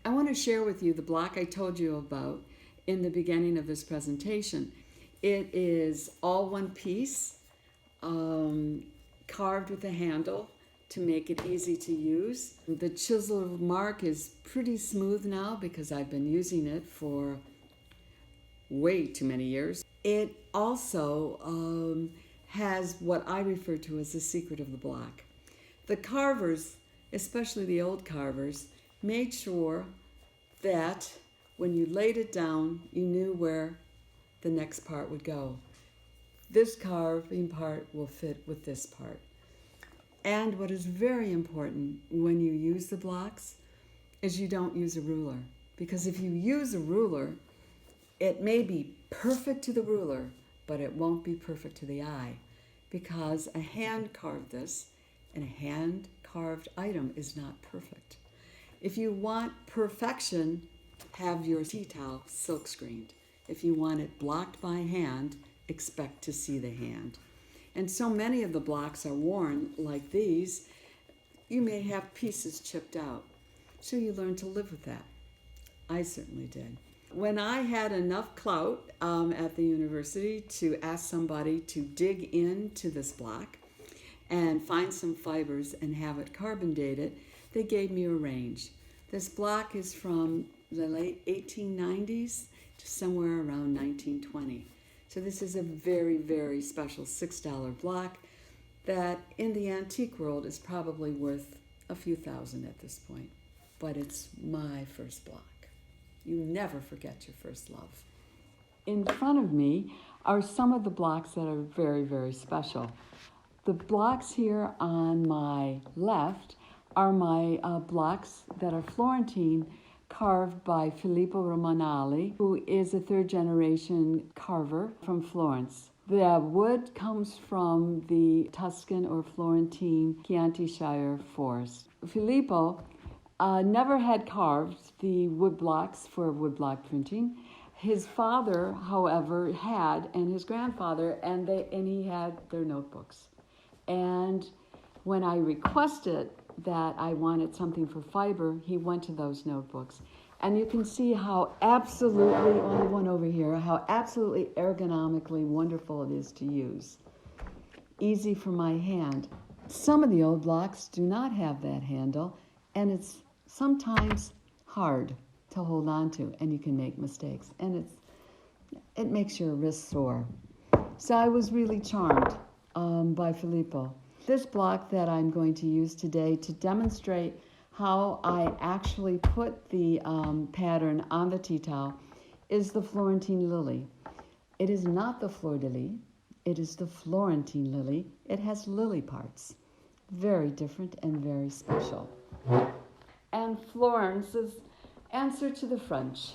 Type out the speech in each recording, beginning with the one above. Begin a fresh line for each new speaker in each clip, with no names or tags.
I want to share with you the block I told you about in the beginning of this presentation. It is all one piece, carved with a handle to make it easy to use. The chisel mark is pretty smooth now because I've been using it for way too many years. It also has what I refer to as the secret of the block. The carvers, especially the old carvers, made sure that when you laid it down, you knew where the next part would go. This carving part will fit with this part. And what is very important when you use the blocks is you don't use a ruler. Because if you use a ruler, it may be perfect to the ruler, but it won't be perfect to the eye. Because a hand carved this, and a hand carved item is not perfect. If you want perfection, have your tea towel silk screened. If you want it blocked by hand, expect to see the hand. And so many of the blocks are worn like these. You may have pieces chipped out. So you learn to live with that. I certainly did. When I had enough clout at the university to ask somebody to dig into this block and find some fibers and have it carbon dated, they gave me a range. This block is from the late 1890s to somewhere around 1920. So this is a very, very special $6 block that in the antique world is probably worth a few thousand at this point. But it's my first block. You never forget your first love. In front of me are some of the blocks that are very, very special. The blocks here on my left are my blocks that are Florentine, carved by Filippo Romanali, who is a third-generation carver from Florence. The wood comes from the Tuscan or Florentine Chianti Shire forest. Filippo never had carved the wood blocks for woodblock printing. His father, however, had, and his grandfather, and he had their notebooks. And when I requested that I wanted something for fiber, he went to those notebooks. And you can see how absolutely, only one over here, how absolutely ergonomically wonderful it is to use. Easy for my hand. Some of the old blocks do not have that handle, and it's sometimes hard to hold on to, and you can make mistakes. And it makes your wrist sore. So I was really charmed by Filippo. This block that I'm going to use today to demonstrate how I actually put the pattern on the tea towel is the Florentine lily. It is not the fleur-de-lis, it is the Florentine lily. It has lily parts. Very different and very special. And Florence's answer to the French.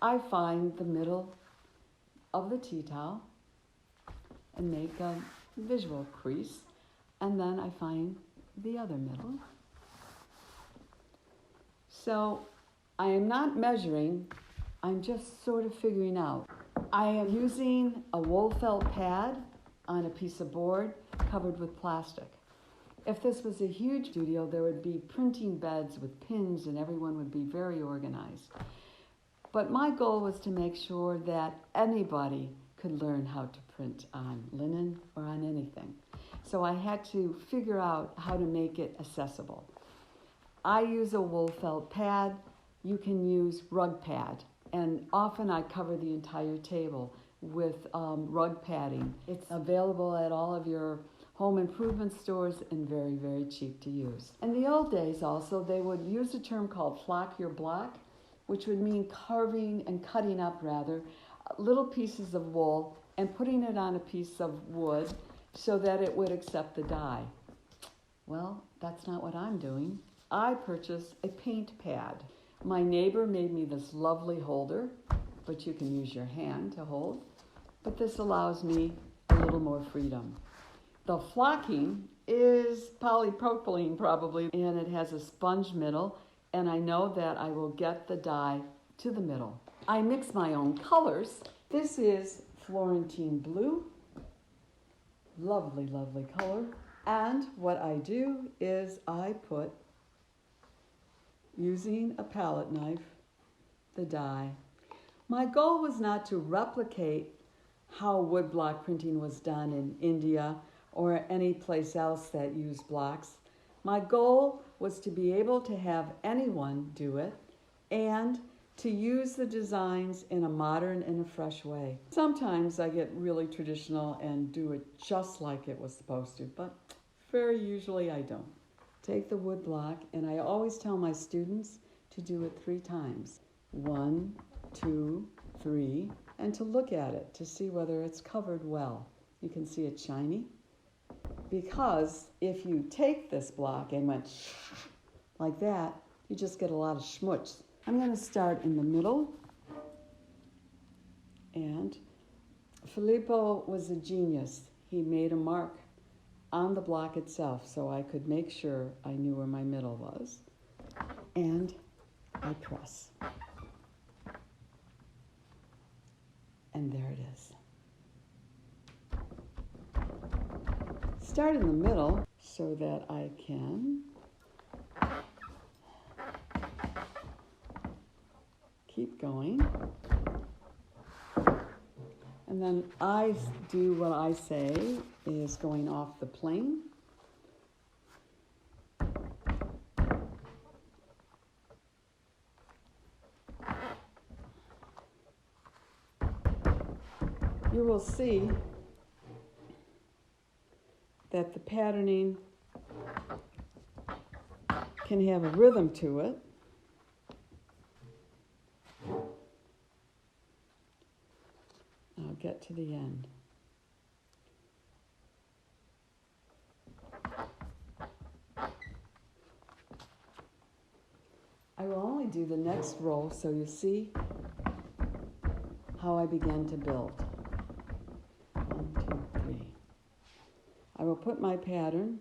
I find the middle of the tea towel and make a visual crease. And then I find the other middle. So I am not measuring, I'm just sort of figuring out. I am using a wool felt pad on a piece of board covered with plastic. If this was a huge studio, there would be printing beds with pins and everyone would be very organized. But my goal was to make sure that anybody could learn how to print on linen or on anything. So I had to figure out how to make it accessible. I use a wool felt pad. You can use rug pad. And often I cover the entire table with rug padding. It's available at all of your home improvement stores and very, very cheap to use. In the old days also, they would use a term called flock your block, which would mean carving and cutting up rather little pieces of wool and putting it on a piece of wood so that it would accept the dye. Well, that's not what I'm doing. I purchased a paint pad. My neighbor made me this lovely holder, but you can use your hand to hold. But this allows me a little more freedom. The flocking is polypropylene probably, and it has a sponge middle, and I know that I will get the dye to the middle. I mix my own colors. This is Florentine blue. Lovely, lovely color. And what I do is I put using a palette knife, the die. My goal was not to replicate how woodblock printing was done in India or any place else that used blocks. My goal was to be able to have anyone do it and to use the designs in a modern and a fresh way. Sometimes I get really traditional and do it just like it was supposed to, but very usually I don't. Take the wood block, and I always tell my students to do it 3 times. 1, 2, 3, and to look at it to see whether it's covered well. You can see it's shiny. Because if you take this block and went like that, you just get a lot of schmutz. I'm going to start in the middle. And Filippo was a genius. He made a mark on the block itself so I could make sure I knew where my middle was. And I press. And there it is. Start in the middle so that I can keep going. And then I do what I say is going off the plane. You will see that the patterning can have a rhythm to it. I'll get to the end. I will only do the next row so you see how I began to build. 1, 2, 3. I will put my pattern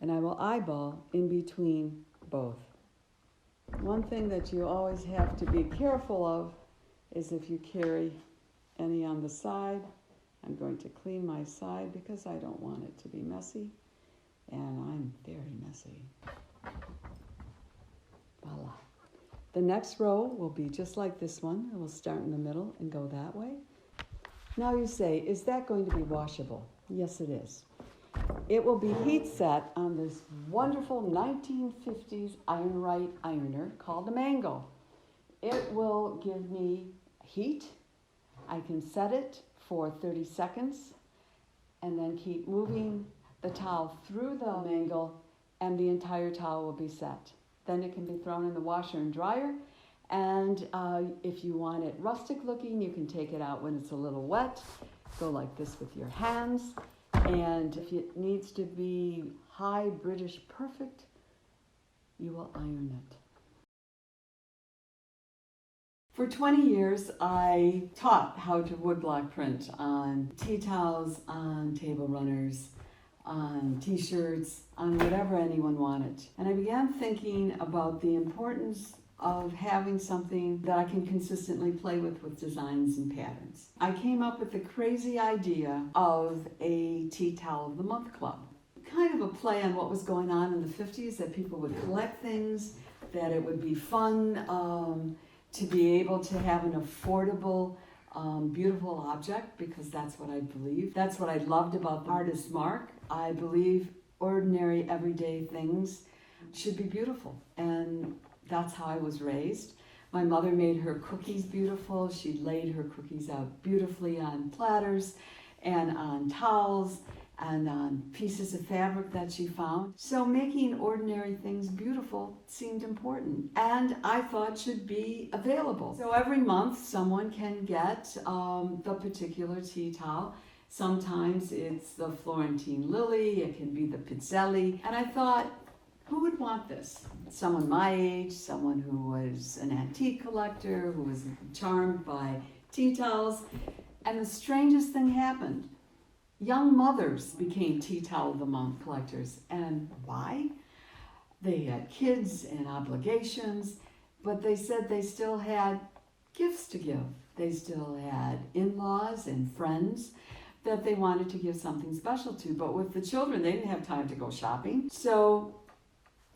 and I will eyeball in between both. One thing that you always have to be careful of is if you carry any on the side. I'm going to clean my side because I don't want it to be messy, and I'm very messy. Voila. The next row will be just like this one. It will start in the middle and go that way. Now you say, is that going to be washable? Yes, it is. It will be heat set on this wonderful 1950s Iron-Rite ironer called a Mango. It will give me heat. I can set it for 30 seconds and then keep moving the towel through the Mango and the entire towel will be set. Then it can be thrown in the washer and dryer. And if you want it rustic looking, you can take it out when it's a little wet. Go like this with your hands. And if it needs to be high British perfect, you will iron it. For 20 years, I taught how to woodblock print on tea towels, on table runners, on t-shirts, on whatever anyone wanted. And I began thinking about the importance of having something that I can consistently play with designs and patterns. I came up with the crazy idea of a Tea Towel of the Month Club. Kind of a play on what was going on in the 50s, that people would collect things, that it would be fun to be able to have an affordable, beautiful object, because that's what I believe. That's what I loved about the artist Mark. I believe ordinary, everyday things should be beautiful, and that's how I was raised. My mother made her cookies beautiful. She laid her cookies out beautifully on platters and on towels and on pieces of fabric that she found. So making ordinary things beautiful seemed important, and I thought should be available. So every month someone can get the particular tea towel. Sometimes it's the Florentine Lily, it can be the Pizzelli, and I thought, who would want this? Someone my age, someone who was an antique collector, who was charmed by tea towels. And the strangest thing happened. Young mothers became Tea Towel of the Month collectors. And why? They had kids and obligations, but they said they still had gifts to give. They still had in-laws and friends that they wanted to give something special to. But with the children, they didn't have time to go shopping. So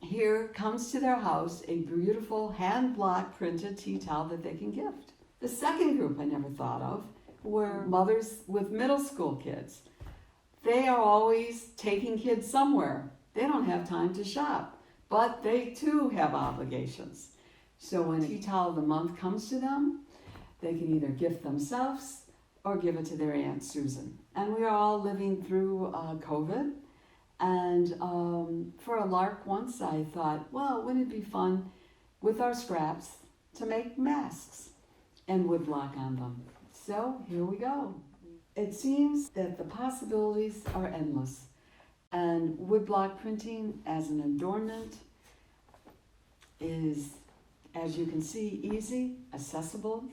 here comes to their house a beautiful hand block printed tea towel that they can gift. The second group I never thought of were mothers with middle school kids. They are always taking kids somewhere. They don't have time to shop, but they too have obligations. So when Tea Towel of the Month comes to them, they can either gift themselves or give it to their Aunt Susan. And we are all living through COVID. And for a lark once, I thought, well, wouldn't it be fun with our scraps to make masks and woodblock on them? So here we go. It seems that the possibilities are endless. And woodblock printing as an adornment is, as you can see, easy, accessible,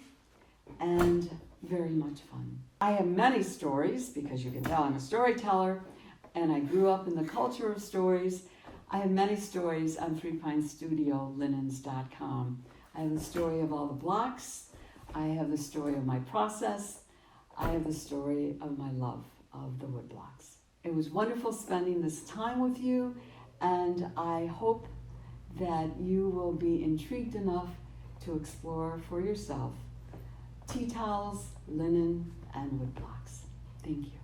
and very much fun. I have many stories, because you can tell I'm a storyteller, and I grew up in the culture of stories. I have many stories on threepinestudiolinen.com. I have the story of all the blocks. I have the story of my process. I have the story of my love of the wood blocks. It was wonderful spending this time with you, and I hope that you will be intrigued enough to explore for yourself tea towels, linen, and wood blocks. Thank you.